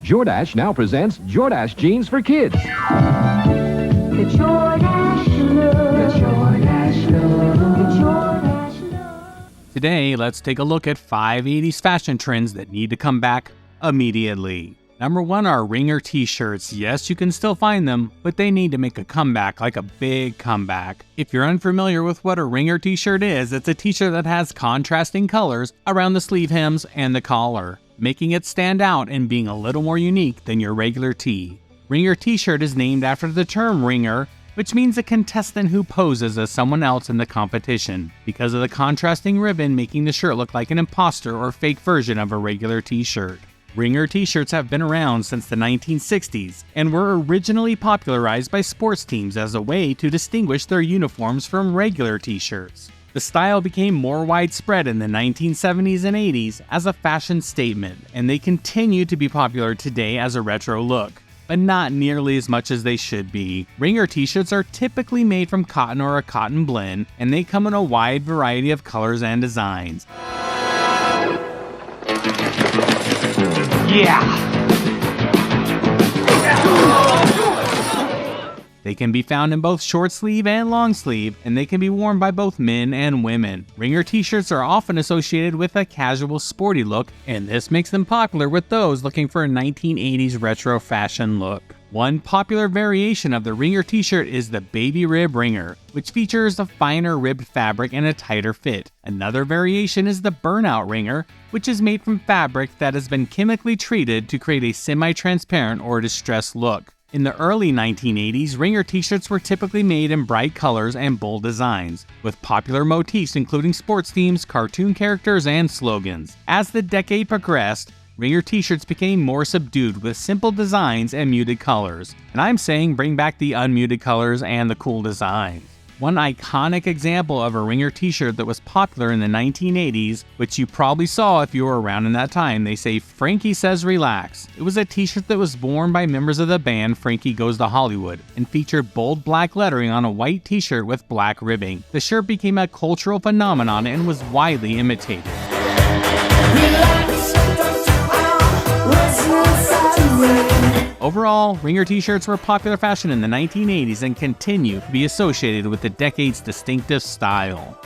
Jordache now presents Jordache jeans for kids. The Jordache look. The Jordache look. The Jordache look. Today, let's take a look at 5 80s fashion trends that need to come back immediately. Number 1 are ringer t-shirts. Yes, you can still find them, but they need to make a comeback, like a big comeback. If you're unfamiliar with what a ringer t-shirt is, it's a t-shirt that has contrasting colors around the sleeve hems and the collar, making it stand out and being a little more unique than your regular tee. Ringer t-shirt is named after the term ringer, which means a contestant who poses as someone else in the competition, because of the contrasting ribbon making the shirt look like an imposter or fake version of a regular t-shirt. Ringer t-shirts have been around since the 1960s and were originally popularized by sports teams as a way to distinguish their uniforms from regular t-shirts. The style became more widespread in the 1970s and 80s as a fashion statement, and they continue to be popular today as a retro look, but not nearly as much as they should be. Ringer t-shirts are typically made from cotton or a cotton blend, and they come in a wide variety of colors and designs. They can be found in both short sleeve and long sleeve, and they can be worn by both men and women. Ringer t-shirts are often associated with a casual sporty look, and this makes them popular with those looking for a 1980s retro fashion look. One popular variation of the ringer t-shirt is the baby rib ringer, which features a finer ribbed fabric and a tighter fit. Another variation is the burnout ringer, which is made from fabric that has been chemically treated to create a semi-transparent or distressed look. In the early 1980s, ringer t-shirts were typically made in bright colors and bold designs, with popular motifs including sports themes, cartoon characters, and slogans. As the decade progressed, ringer t-shirts became more subdued with simple designs and muted colors. And I'm saying bring back the unmuted colors and the cool designs. One iconic example of a ringer t-shirt that was popular in the 1980s, which you probably saw if you were around in that time, they say Frankie Says Relax. It was a t-shirt that was worn by members of the band Frankie Goes to Hollywood and featured bold black lettering on a white t-shirt with black ribbing. The shirt became a cultural phenomenon and was widely imitated. Overall, ringer t-shirts were popular fashion in the 1980s and continue to be associated with the decade's distinctive style.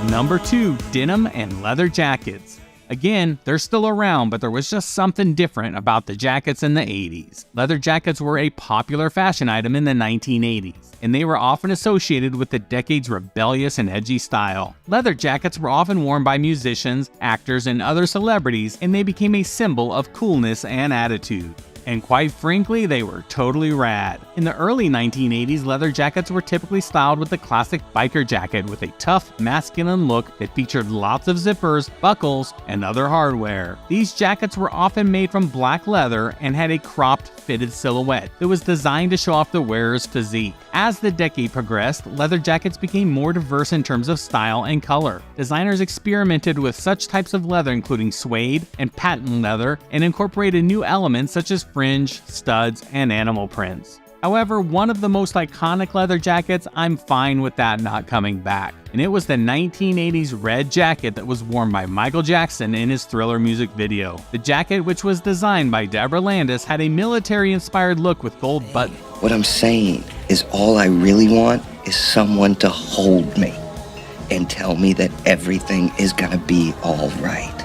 Number 2, denim and leather jackets. Again, they're still around, but there was just something different about the jackets in the 80s. Leather jackets were a popular fashion item in the 1980s, and they were often associated with the decade's rebellious and edgy style. Leather jackets were often worn by musicians, actors, and other celebrities, and they became a symbol of coolness and attitude. And quite frankly, they were totally rad. In the early 1980s, leather jackets were typically styled with the classic biker jacket with a tough, masculine look that featured lots of zippers, buckles, and other hardware. These jackets were often made from black leather and had a cropped, fitted silhouette that was designed to show off the wearer's physique. As the decade progressed, leather jackets became more diverse in terms of style and color. Designers experimented with such types of leather including suede and patent leather and incorporated new elements such as fringe, studs, and animal prints. However, one of the most iconic leather jackets, I'm fine with that not coming back. And it was the 1980s red jacket that was worn by Michael Jackson in his Thriller music video. The jacket, which was designed by Deborah Landis, had a military-inspired look with gold buttons. What I'm saying is all I really want is someone to hold me and tell me that everything is gonna be all right.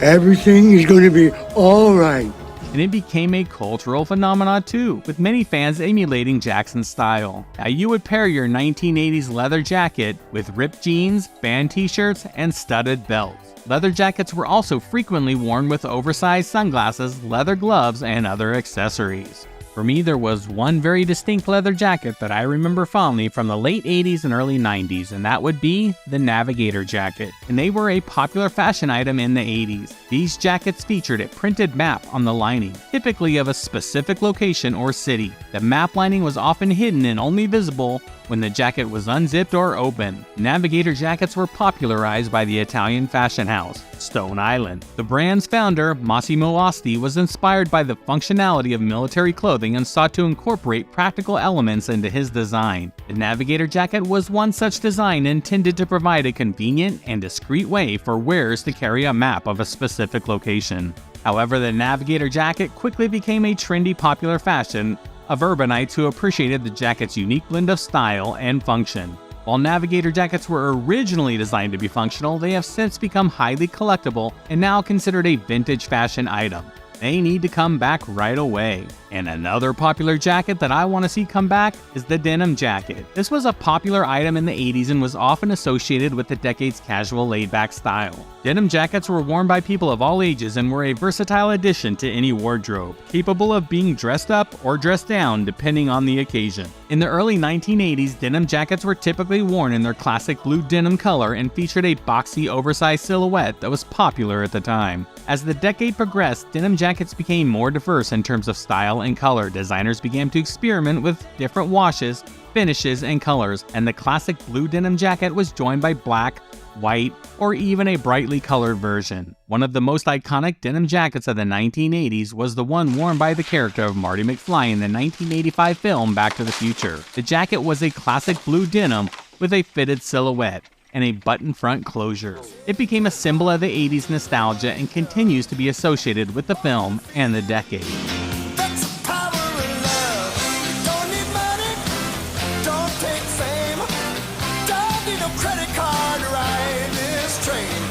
Everything is going to be all right. And it became a cultural phenomenon too, with many fans emulating Jackson's style. Now you would pair your 1980s leather jacket with ripped jeans, band t-shirts, and studded belts. Leather jackets were also frequently worn with oversized sunglasses, leather gloves, and other accessories. For me, there was one very distinct leather jacket that I remember fondly from the late 80s and early 90s, and that would be the Navigator jacket. And they were a popular fashion item in the 80s. These jackets featured a printed map on the lining, typically of a specific location or city. The map lining was often hidden and only visible when the jacket was unzipped or open. Navigator jackets were popularized by the Italian fashion house Stone Island. The brand's founder, Massimo Osti, was inspired by the functionality of military clothing and sought to incorporate practical elements into his design. The Navigator jacket was one such design intended to provide a convenient and discreet way for wearers to carry a map of a specific location. However, the Navigator jacket quickly became a trendy popular fashion of urbanites who appreciated the jacket's unique blend of style and function. While Navigator jackets were originally designed to be functional, they have since become highly collectible and now considered a vintage fashion item. They need to come back right away. And another popular jacket that I want to see come back is the denim jacket. This was a popular item in the 80s and was often associated with the decade's casual laid-back style. Denim jackets were worn by people of all ages and were a versatile addition to any wardrobe, capable of being dressed up or dressed down depending on the occasion. In the early 1980s, denim jackets were typically worn in their classic blue denim color and featured a boxy, oversized silhouette that was popular at the time. As the decade progressed, denim jackets became more diverse in terms of style and color. Designers began to experiment with different washes, finishes, and colors, and the classic blue denim jacket was joined by black, white, or even a brightly colored version. One of the most iconic denim jackets of the 1980s was the one worn by the character of Marty McFly in the 1985 film Back to the Future. The jacket was a classic blue denim with a fitted silhouette and a button front closure. It became a symbol of the 80s nostalgia and continues to be associated with the film and the decade.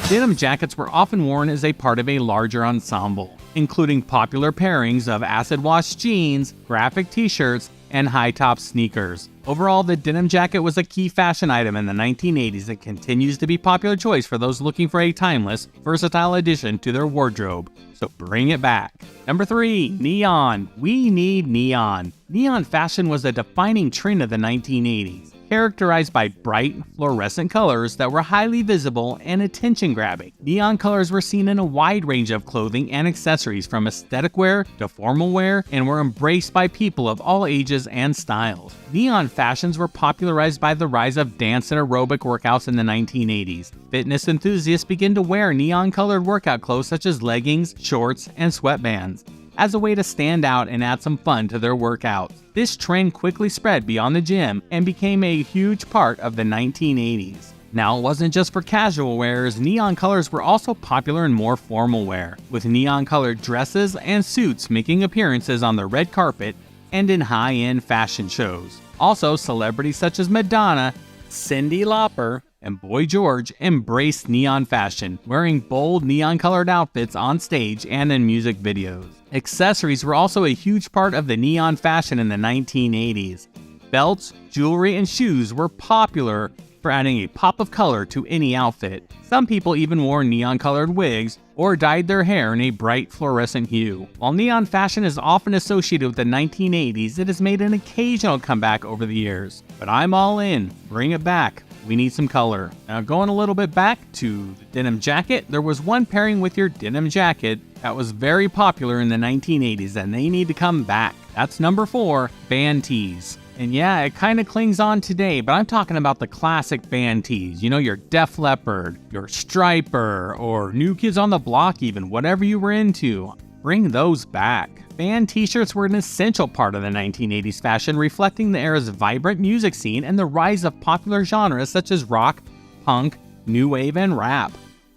Denim jackets were often worn as a part of a larger ensemble, including popular pairings of acid wash jeans, graphic t-shirts, and high-top sneakers. Overall, the denim jacket was a key fashion item in the 1980s and continues to be a popular choice for those looking for a timeless, versatile addition to their wardrobe. So bring it back. Number 3, neon. We need neon. Neon fashion was a defining trend of the 1980s, characterized by bright, fluorescent colors that were highly visible and attention-grabbing. Neon colors were seen in a wide range of clothing and accessories, from aesthetic wear to formal wear, and were embraced by people of all ages and styles. Neon fashions were popularized by the rise of dance and aerobic workouts in the 1980s. Fitness enthusiasts began to wear neon-colored workout clothes such as leggings, shorts, and sweatbands as a way to stand out and add some fun to their workouts. This trend quickly spread beyond the gym and became a huge part of the 1980s. Now, it wasn't just for casual wearers. Neon colors were also popular in more formal wear, with neon-colored dresses and suits making appearances on the red carpet and in high-end fashion shows. Also, celebrities such as Madonna, Cyndi Lauper, and Boy George embraced neon fashion, wearing bold neon-colored outfits on stage and in music videos. Accessories were also a huge part of the neon fashion in the 1980s. Belts, jewelry, and shoes were popular for adding a pop of color to any outfit. Some people even wore neon-colored wigs or dyed their hair in a bright fluorescent hue. While neon fashion is often associated with the 1980s, it has made an occasional comeback over the years. But I'm all in. Bring it back. We need some color. Now, going a little bit back to the denim jacket, there was one pairing with your denim jacket that was very popular in the 1980s, and they need to come back. That's number 4, band tees. And yeah, it kind of clings on today, but I'm talking about the classic band tees. You know, your Def Leppard, your Striper, or New Kids on the Block even, whatever you were into. Bring those back. Band t-shirts were an essential part of the 1980s fashion, reflecting the era's vibrant music scene and the rise of popular genres such as rock, punk, new wave, and rap.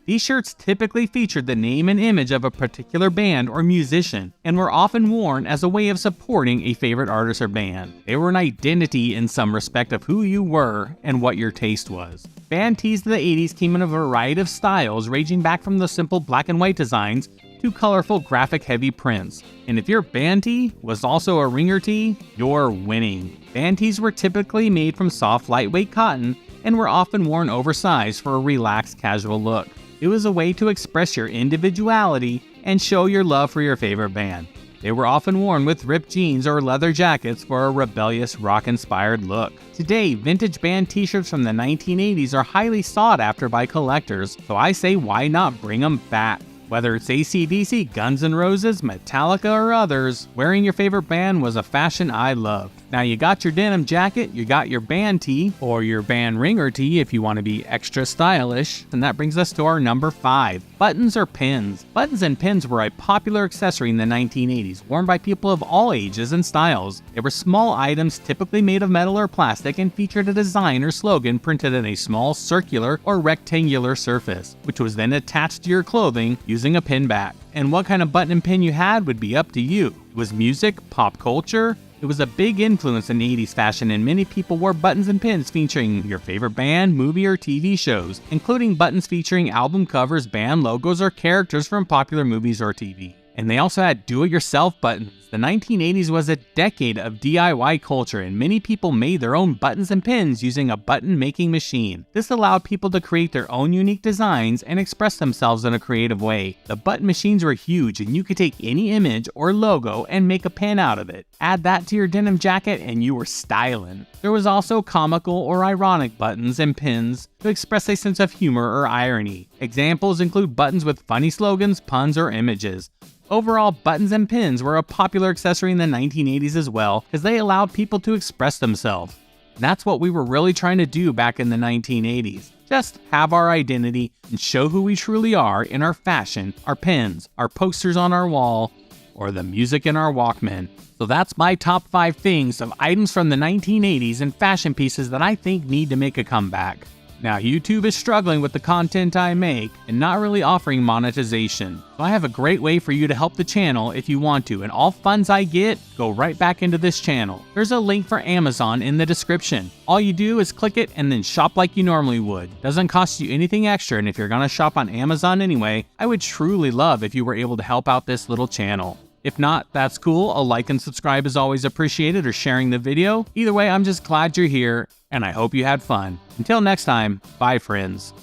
These shirts typically featured the name and image of a particular band or musician, and were often worn as a way of supporting a favorite artist or band. They were an identity in some respect of who you were and what your taste was. Band tees of the 80s came in a variety of styles, ranging back from the simple black and white designs to colorful graphic-heavy prints. And if your band tee was also a ringer tee, you're winning. Band tees were typically made from soft, lightweight cotton and were often worn oversized for a relaxed, casual look. It was a way to express your individuality and show your love for your favorite band. They were often worn with ripped jeans or leather jackets for a rebellious, rock-inspired look. Today, vintage band t-shirts from the 1980s are highly sought after by collectors, so I say why not bring them back? Whether it's AC/DC, Guns N' Roses, Metallica, or others, wearing your favorite band was a fashion I loved. Now you got your denim jacket, you got your band tee, or your band ringer tee if you want to be extra stylish, and that brings us to our number 5. Buttons or pins? Buttons and pins were a popular accessory in the 1980s, worn by people of all ages and styles. They were small items typically made of metal or plastic and featured a design or slogan printed in a small circular or rectangular surface, which was then attached to your clothing using a pin back. And what kind of button and pin you had would be up to you. It was music, pop culture. It was a big influence in 80s fashion, and many people wore buttons and pins featuring your favorite band, movie, or TV shows, including buttons featuring album covers, band logos, or characters from popular movies or TV. And they also had do-it-yourself buttons. The 1980s was a decade of DIY culture, and many people made their own buttons and pins using a button-making machine. This allowed people to create their own unique designs and express themselves in a creative way. The button machines were huge, and you could take any image or logo and make a pin out of it. Add that to your denim jacket and you were styling. There was also comical or ironic buttons and pins to express a sense of humor or irony. Examples include buttons with funny slogans, puns, or images. Overall, buttons and pins were a popular accessory in the 1980s as well, because they allowed people to express themselves. And that's what we were really trying to do back in the 1980s. Just have our identity and show who we truly are in our fashion, our pins, our posters on our wall, or the music in our Walkman. So that's my top 5 things of items from the 1980s and fashion pieces that I think need to make a comeback. Now, YouTube is struggling with the content I make and not really offering monetization. So I have a great way for you to help the channel if you want to, and all funds I get go right back into this channel. There's a link for Amazon in the description. All you do is click it and then shop like you normally would. Doesn't cost you anything extra, and if you're gonna shop on Amazon anyway, I would truly love if you were able to help out this little channel. If not, that's cool. A like and subscribe is always appreciated, or sharing the video. Either way, I'm just glad you're here, and I hope you had fun. Until next time, bye friends.